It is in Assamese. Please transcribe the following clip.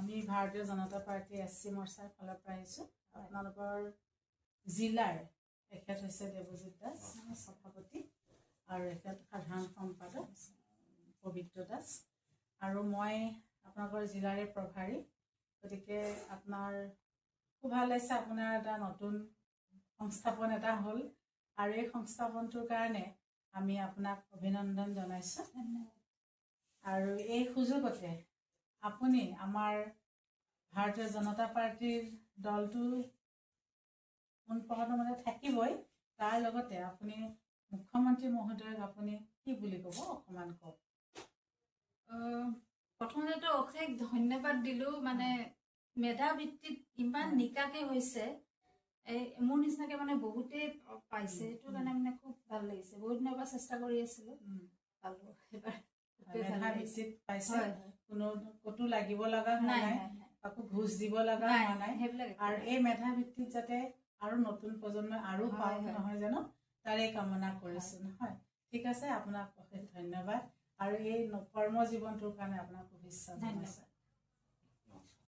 আমি ভাৰতীয় জনতা পাৰ্টি SC মৰ্চাৰ ফালৰ পৰা আহিছোঁ। আপোনালোকৰ জিলাৰ এখেত হৈছে দেৱজিৎ দাস সভাপতি আৰু এখেত সাধাৰণ সম্পাদক পবিত্ৰ দাস আৰু মই আপোনালোকৰ জিলাৰে প্ৰভাৰী। গতিকে আপোনাৰ খুব ভাল লাগিছে, আপোনাৰ এটা নতুন সংস্থাপন এটা হ'ল আৰু এই সংস্থাপনটোৰ কাৰণে আমি আপোনাক অভিনন্দন জনাইছোঁ। আৰু এই সুযোগতে আপুনি আমাৰ ভাৰতীয় জনতা পাৰ্টিৰ দলটো পোনপটীয়াকৈ মানে থাকিবই, তাৰ লগতে আপুনি মুখ্যমন্ত্ৰী মহোদয়ক আপুনি কি বুলি ক'ব অকণমান কওক। প্ৰথমতেতো অশেষ ধন্যবাদ দিলোঁ, মানে মেধা ভিত্তিত ইমান নিকাকে হৈছে, মোৰ নিচিনাকে মানে বহুতেই পাইছে, সেইটো কাৰণে মানে খুব ভাল লাগিছে। বহুত দিনৰ পৰা চেষ্টা কৰি আছিলোঁ, পালোঁ এইবাৰ। মেধা ভিত্তিত পাইছে, কোনো ক'তো লাগিব লগা হোৱা নাই, আকৌ ঘুচ দিব লগা হোৱা নাই, আৰু এই মেধা ভিত্তিত যাতে আৰু নতুন প্ৰজন্মই আৰু পাওক নহয় জানো, তাৰে কামনা কৰিছোঁ নহয়। ঠিক আছে, আপোনাক অশেষ ধন্যবাদ আৰু এই কৰ্ম জীৱনটোৰ কাৰণে আপোনাক শুভেচ্ছা জনাইছোঁ।